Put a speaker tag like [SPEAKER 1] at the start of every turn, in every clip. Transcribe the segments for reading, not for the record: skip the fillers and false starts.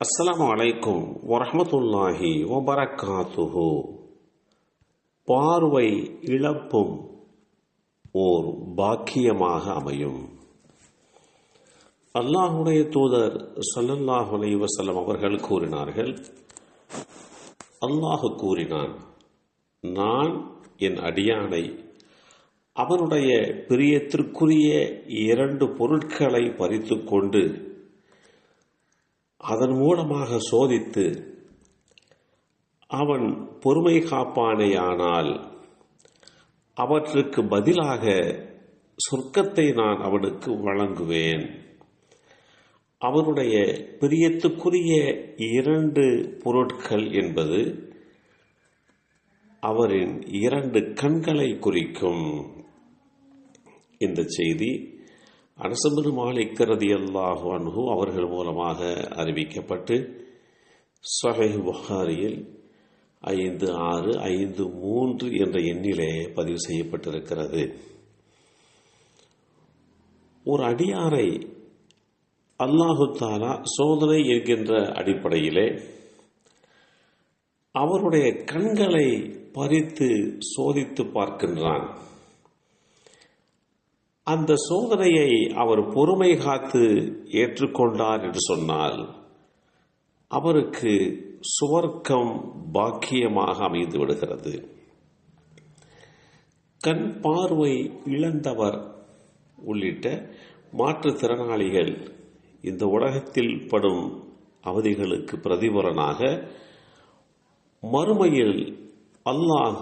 [SPEAKER 1] அஸ்ஸலாமு அலைக்கும் வரஹ்மத்துல்லாஹி வபரகாத்துஹு. பார்வை இழப்பும் ஓர் பாக்கியமாக அமையும். அல்லாஹுடைய தூதர் ஸல்லல்லாஹு அலைஹி வஸல்லம் அவர்கள் கூறினார்கள், அல்லாஹ் கூறினான், நான் என் அடியானை அவனுடைய பிரியத்திற்குரிய 2 பொருட்களை பறித்து கொண்டு அதன் மூலமாக சோதித்து அவன் பொறுமை காப்பானேயானால் அவற்றுக்கு பதிலாக சொர்க்கத்தை நான் அவனுக்கு வழங்குவேன். அவனுடைய பிரியத்துக்குரிய 2 பொருட்கள் என்பது அவரின் 2 கண்களை குறிக்கும். இந்த செய்தி அனஸ் பின் மாலிக் ரலியல்லாஹு அன்ஹு அவர்கள் மூலமாக அறிவிக்கப்பட்டு ஸஹீஹ் புகாரியில் 5653 என்ற எண்ணிலே பதிவு செய்யப்பட்டிருக்கிறது. ஒரு அடியாரை அல்லாஹு தஆலா சோதனை என்கின்ற அடிப்படையிலே அவருடைய கண்களை பறித்து சோதித்து பார்க்கின்றான். அந்த சோதனையை அவர் பொறுமை காத்து ஏற்றுக்கொண்டார் என்று சொன்னால் அவருக்கு சுவர்க்கம் பாக்கியமாக அமைந்து விடுகிறது. கண் பார்வை இழந்தவர் உள்ளிட்ட மாற்றுத்திறனாளிகள் இந்த உலகத்தில் படும் அவதிகளுக்கு பிரதிபலனாக மறுமையில் அல்லாஹ்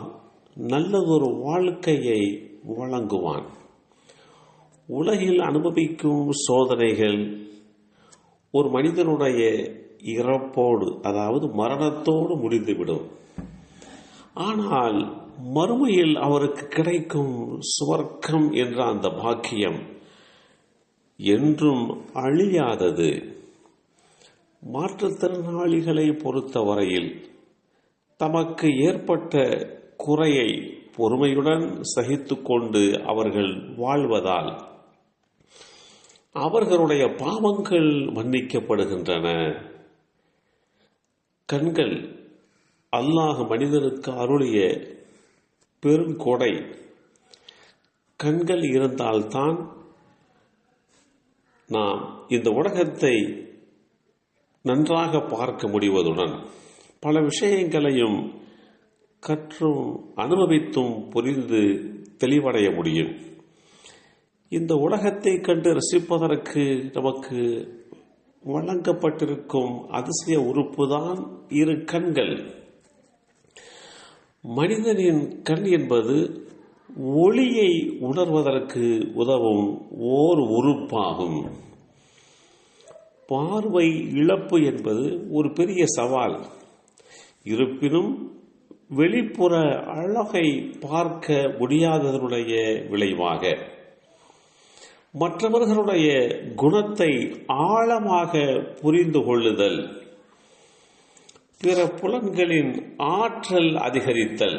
[SPEAKER 1] நல்லதொரு வாழ்க்கையை வழங்குவான். உலகில் அனுபவிக்கும் சோதனைகள் ஒரு மனிதனுடைய இறப்போடு, அதாவது மரணத்தோடு முடிந்துவிடும். ஆனால் மறுமையில் அவருக்கு கிடைக்கும் சுவர்க்கம் என்ற அந்த பாக்கியம் என்றும் அழியாதது. மாற்றுத்திறனாளிகளை பொறுத்தவரையில் தமக்கு ஏற்பட்ட குறையை பொறுமையுடன் சகித்து கொண்டு அவர்கள் வாழ்வதால் அவர்களுடைய பாவங்கள் மன்னிக்கப்படுகின்றன. கண்கள் அல்லாஹ் மனிதனுக்கு அருளிய பெருங்கொடை. கண்கள் இருந்தால்தான் நாம் இந்த உலகத்தை நன்றாக பார்க்க முடிவதுடன் பல விஷயங்களையும் கற்றும் அனுபவித்தும் புரிந்து தெளிவடைய முடியும். இந்த உலகத்தை கண்டு ரசிப்பதற்கு நமக்கு வழங்கப்பட்டிருக்கும் அதிசய உறுப்புதான் 2 கண்கள். மனிதனின் கண் என்பது ஒளியை உணர்வதற்கு உதவும் ஓர் உறுப்பாகும். பார்வை இழப்பு என்பது ஒரு பெரிய சவால். இருப்பினும் வெளிப்புற அழகை பார்க்க முடியாததனுடைய விளைவாக மற்றவர்களுடைய குணத்தை ஆழமாக புரிந்து கொள்ளுதல், பிற புலன்களின் ஆற்றல் அதிகரித்தல்,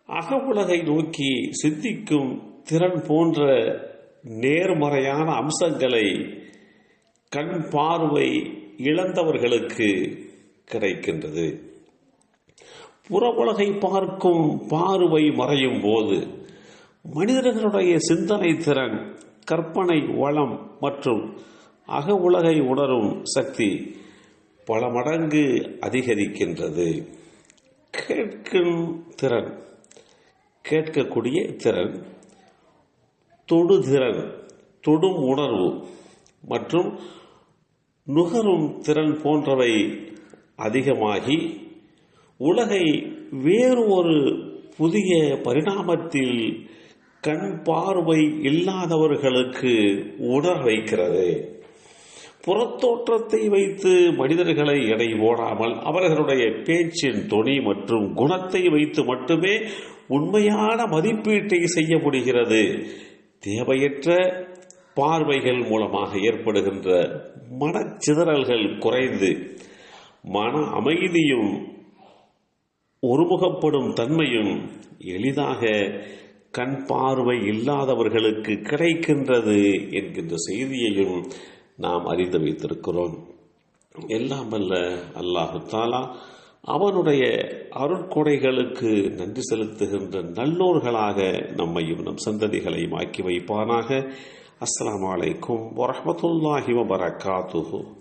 [SPEAKER 1] அகவுலகை நோக்கி சிந்திக்கும் திறன் போன்ற நேர்மறையான அம்சங்களை கண் பார்வை இழந்தவர்களுக்கு கிடைக்கின்றது. புற உலகை பார்க்கும் பார்வை மறையும் போது மனிதர்களுடைய சிந்தனை திறன், கற்பனை வளம் மற்றும் அக உலகை உணரும் சக்தி பல மடங்கு அதிகரிக்கின்றது. கேட்கும் திறன், கேட்கக்கூடிய திறன், தொடுதிறன், தொடும் உணர்வு மற்றும் நுகரும் திறன் போன்றவை அதிகமாகி உலகை வேறு ஒரு புதிய பரிணாமத்தில் கண் பார்வை இல்லாதவர்களுக்கு உணர வைக்கிறது. புறத்தோற்றத்தை வைத்து மனிதர்களை எடை போடாமல் அவர்களுடைய பேச்சின் தொனி மற்றும் குணத்தை வைத்து மட்டுமே உண்மையான மதிப்பீட்டை செய்ய முடிகிறது. தேவையற்ற பார்வைகள் மூலமாக ஏற்படுகின்ற மனச்சிதறல்கள் குறைந்து மன அமைதியும் ஒருமுகப்படும் தன்மையும் எளிதாக கண் பார்வை இல்லாதவர்களுக்கு கிடைக்கின்றது என்கின்ற செய்தியையும் நாம் அறிந்து வைத்திருக்கிறோம். எல்லாம் வல்ல அல்லாஹு தாலா அவனுடைய அருட்கொடைகளுக்கு நன்றி செலுத்துகின்ற நல்லோர்களாக நம்மையும் நம் சந்ததிகளையும் ஆக்கி வைப்பானாக. அஸ்ஸலாமு அலைக்கும் வரஹ்மத்துல்லாஹி வபரகாத்துஹு.